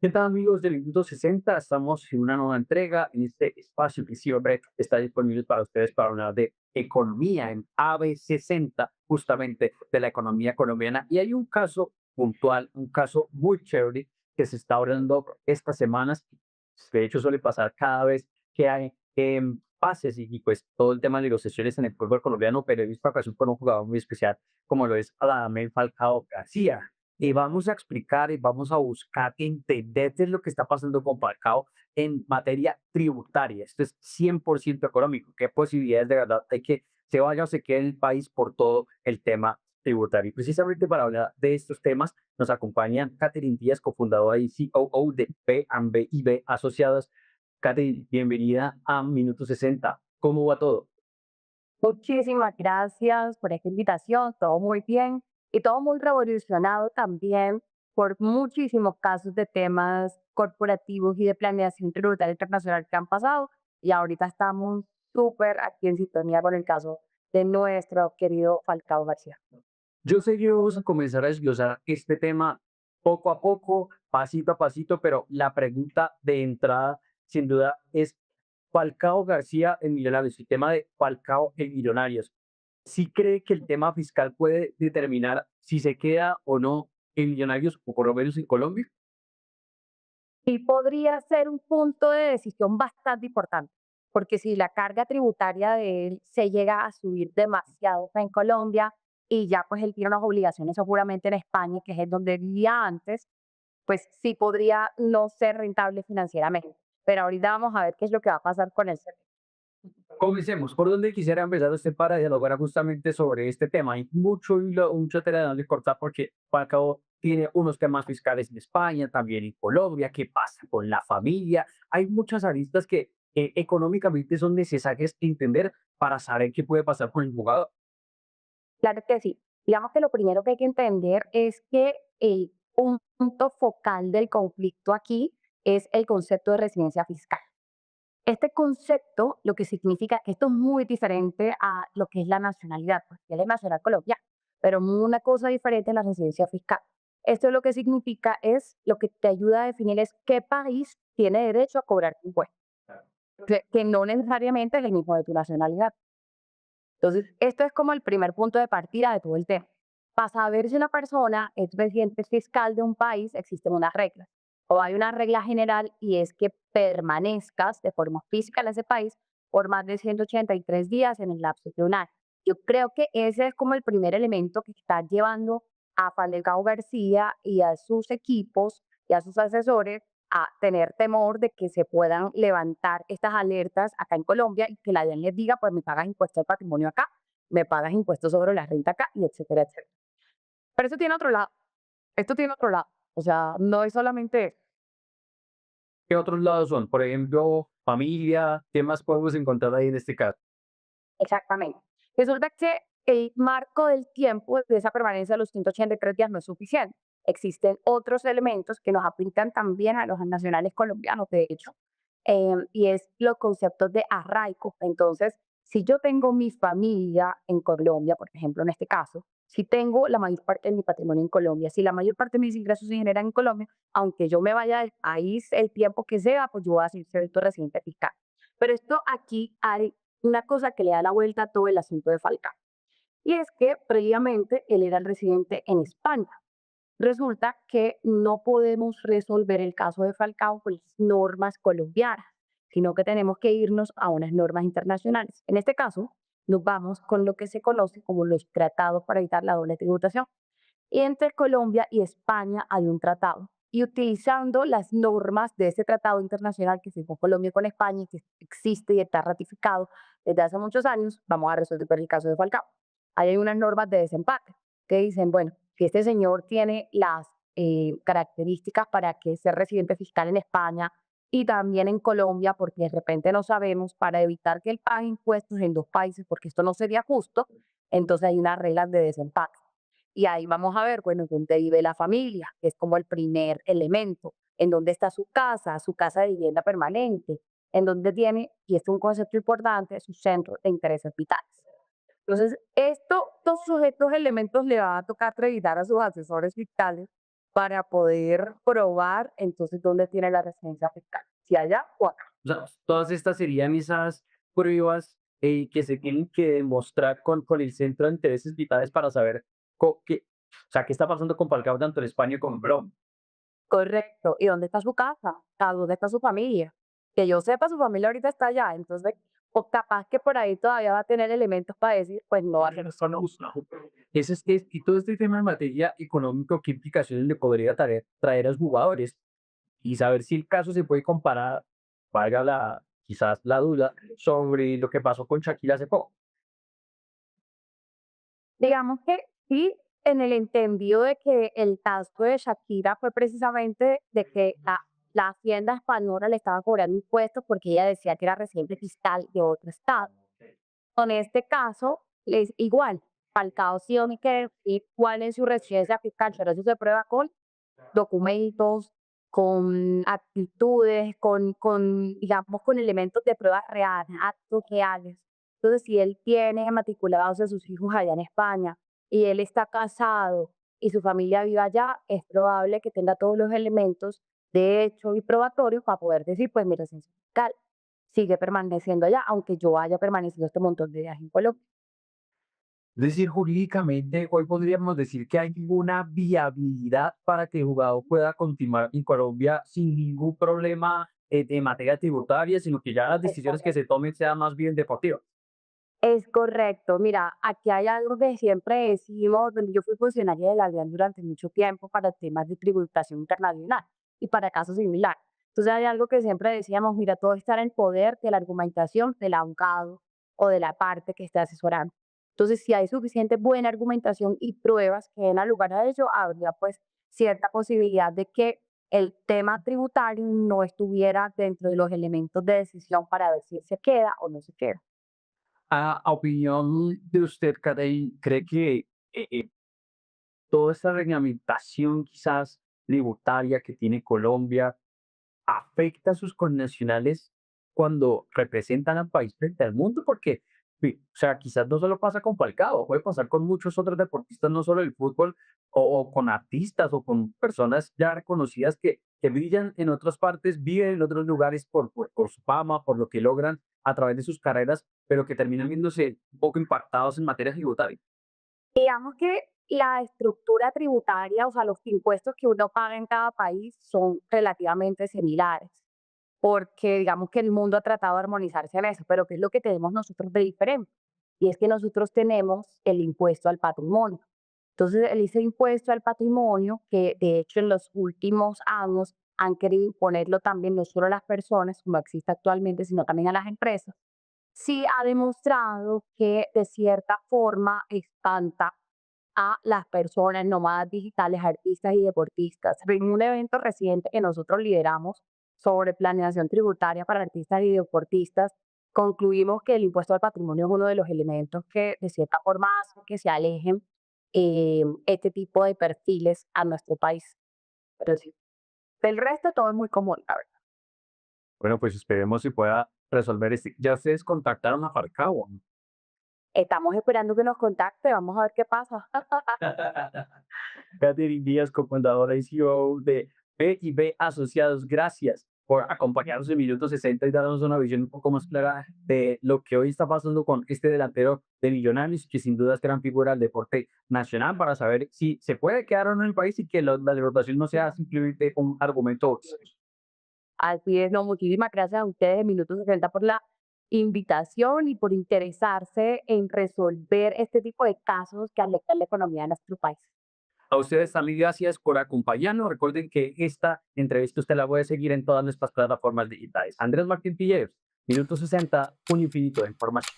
¿Qué tal amigos del Minuto 60? Estamos en una nueva entrega en este espacio que siempre está disponible para ustedes para hablar de economía en AB60, justamente de la economía colombiana. Y hay un caso puntual, un caso muy chévere que se está hablando estas semanas. De hecho, suele pasar cada vez que hay pases pues todo el tema de negociaciones en el fútbol colombiano, pero en esta ocasión con un jugador muy especial como lo es Radamel Falcao García. Y vamos a explicar y vamos a buscar entender qué es lo que está pasando con Falcao en materia tributaria. Esto es 100% económico. ¿Qué posibilidades de verdad de que se vaya o se quede en el país por todo el tema tributario? Y precisamente para hablar de estos temas nos acompañan Catherine Díaz, cofundadora y COO de P&B Asociados. Catherine, bienvenida a Minuto 60. ¿Cómo va todo? Muchísimas gracias por esta invitación, todo muy bien y todo muy revolucionado también por muchísimos casos de temas corporativos y de planeación tributaria internacional que han pasado y ahorita estamos súper aquí en sintonía con el caso de nuestro querido Falcao García. Yo sé que vamos a comenzar a desglosar este tema poco a poco, pasito a pasito, pero la pregunta de entrada, sin duda, es Falcao García en Millonarios, el tema de Falcao en Millonarios. ¿Sí cree que el tema fiscal puede determinar si se queda o no en Millonarios o por lo menos en Colombia? Y podría ser un punto de decisión bastante importante, porque si la carga tributaria de él se llega a subir demasiado acá en Colombia y ya pues él tiene unas obligaciones seguramente en España, que es en donde vivía antes, pues sí podría no ser rentable financieramente. Pero ahorita vamos a ver qué es lo que va a pasar con el CEP. Comencemos. ¿Por dónde quisiera empezar usted para dialogar justamente sobre este tema? Hay mucho hilo, mucho tela de donde cortar porque Falcao tiene unos temas fiscales en España, también en Colombia. ¿Qué pasa con la familia? Hay muchas aristas que económicamente son necesarias entender para saber qué puede pasar con el jugador. Claro que sí. Digamos que lo primero que hay que entender es que un punto focal del conflicto aquí es el concepto de residencia fiscal. Este concepto lo que significa que esto es muy diferente a lo que es la nacionalidad, porque él es nacional colombiano, pero una cosa diferente es la residencia fiscal. Esto lo que significa es, lo que te ayuda a definir es qué país tiene derecho a cobrar impuestos, que no necesariamente es el mismo de tu nacionalidad. Entonces, esto es como el primer punto de partida de todo el tema. Para saber si una persona es residente fiscal de un país, existen unas reglas. O hay una regla general y es que permanezcas de forma física en ese país por más de 183 días en el lapso de un año. Yo creo que ese es como el primer elemento que está llevando a Falcao García y a sus equipos y a sus asesores a tener temor de que se puedan levantar estas alertas acá en Colombia y que la DIAN les diga, pues me pagas impuestos al patrimonio acá, me pagas impuestos sobre la renta acá, y etcétera, etcétera. Pero eso tiene otro lado, esto tiene otro lado. O sea, no es solamente eso. ¿Qué otros lados son? Por ejemplo, familia. ¿Qué más podemos encontrar ahí en este caso? Exactamente. Resulta que el marco del tiempo de esa permanencia de los 183 días no es suficiente. Existen otros elementos que nos aplican también a los nacionales colombianos, de hecho, y es los conceptos de arraigo. Entonces, si yo tengo mi familia en Colombia, por ejemplo, en este caso, si tengo la mayor parte de mi patrimonio en Colombia, si la mayor parte de mis ingresos se generan en Colombia, aunque yo me vaya del país el tiempo que sea, pues yo voy a ser residente fiscal. Pero esto aquí hay una cosa que le da la vuelta a todo el asunto de Falcao. Y es que previamente él era el residente en España. Resulta que no podemos resolver el caso de Falcao con las normas colombianas, sino que tenemos que irnos a unas normas internacionales. En este caso, nos vamos con lo que se conoce como los tratados para evitar la doble tributación. Y entre Colombia y España hay un tratado. Y utilizando las normas de ese tratado internacional que firmó Colombia con España y que existe y está ratificado desde hace muchos años, vamos a resolver el caso de Falcao. Ahí hay unas normas de desempate que dicen, bueno, si este señor tiene las características para que sea residente fiscal en España y también en Colombia, porque de repente no sabemos, para evitar que él pague impuestos en dos países, porque esto no sería justo, entonces hay unas reglas de desempate. Y ahí vamos a ver, bueno, dónde vive la familia, que es como el primer elemento, en dónde está su casa de vivienda permanente, en dónde tiene, y este es un concepto importante, su centro de intereses vitales. Entonces, estos sujetos elementos le va a tocar revisar a sus asesores fiscales para poder probar entonces dónde tiene la residencia fiscal, si allá o acá. O sea, todas estas serían esas pruebas que se tienen que demostrar con el centro de intereses vitales para saber o sea, qué está pasando con Falcao tanto en España como en Colombia. Correcto. ¿Y dónde está su casa? ¿A dónde está su familia? Que yo sepa, su familia ahorita está allá, entonces, o capaz que por ahí todavía va a tener elementos para decir, pues no va a ser eso no. Y todo este tema en materia económica, ¿qué implicaciones le podría traer a los jugadores? Y saber si el caso se puede comparar, valga quizás la duda, sobre lo que pasó con Shakira hace poco. Digamos que sí, en el entendido de que el caso de Shakira fue precisamente de que la hacienda española le estaba cobrando impuestos porque ella decía que era residente fiscal de otro estado. Con este caso, es igual. Falcao sí tiene que decir cuál es su residencia fiscal, pero eso se prueba con documentos, con actitudes, digamos, con elementos de pruebas reales, actos reales. Entonces, si él tiene matriculados a sus hijos allá en España y él está casado y su familia vive allá, es probable que tenga todos los elementos de hecho y probatorios para poder decir, pues mi residencia fiscal sigue permaneciendo allá, aunque yo haya permanecido este montón de días en Colombia. Es decir, jurídicamente, hoy podríamos decir que hay ninguna viabilidad para que el jugador pueda continuar en Colombia sin ningún problema de materia tributaria, sino que ya las Es decisiones que correcto. se tomen sean más bien deportivas. Es correcto. Mira, aquí hay algo que siempre decimos, donde yo fui funcionaria de la DIAN durante mucho tiempo para temas de tributación internacional y para casos similares. Entonces hay algo que siempre decíamos, mira, todo está en el poder de la argumentación del abogado o de la parte que está asesorando. Entonces, si hay suficiente buena argumentación y pruebas que den al lugar a ello, habría pues cierta posibilidad de que el tema tributario no estuviera dentro de los elementos de decisión para ver si se queda o no se queda. A opinión de usted, Katherine, ¿cree que toda esta reglamentación quizás tributaria que tiene Colombia afecta a sus connacionales cuando representan al país frente al mundo? Porque, o sea, quizás no solo pasa con Falcao, puede pasar con muchos otros deportistas, no solo el fútbol, o con artistas o con personas ya reconocidas que brillan en otras partes, viven en otros lugares por su fama, por lo que logran a través de sus carreras, pero que terminan viéndose un poco impactados en materia tributaria. Digamos que la estructura tributaria, o sea, los impuestos que uno paga en cada país son relativamente similares, porque digamos que el mundo ha tratado de armonizarse en eso, pero ¿qué es lo que tenemos nosotros de diferente? Y es que nosotros tenemos el impuesto al patrimonio. Entonces, ese impuesto al patrimonio, que de hecho en los últimos años han querido imponerlo también no solo a las personas, como existe actualmente, sino también a las empresas, sí ha demostrado que de cierta forma espanta a las personas nómadas digitales, artistas y deportistas. En un evento reciente que nosotros lideramos sobre planeación tributaria para artistas y deportistas, concluimos que el impuesto al patrimonio es uno de los elementos que de cierta forma hace que se alejen este tipo de perfiles a nuestro país. Pero sí, del resto todo es muy común, la verdad. Bueno, pues esperemos si pueda resolver este. Ya ustedes contactaron a Falcao. Estamos esperando que nos contacte, vamos a ver qué pasa. Catherine Díaz, cofundadora y CEO de B&B Asociados, gracias por acompañarnos en Minuto 60 y darnos una visión un poco más clara de lo que hoy está pasando con este delantero de Millonarios, que sin duda es gran figura del deporte nacional, para saber si se puede quedar o no en el país y que la deportación no sea simplemente un argumento. Así es, no, muchísimas gracias a ustedes de Minuto 60 por la invitación y por interesarse en resolver este tipo de casos que afectan la economía de nuestro país. A ustedes también gracias por acompañarnos. Recuerden que esta entrevista usted la puede seguir en todas nuestras plataformas digitales. Andrés Martín Pilleros, Minuto 60, un infinito de información.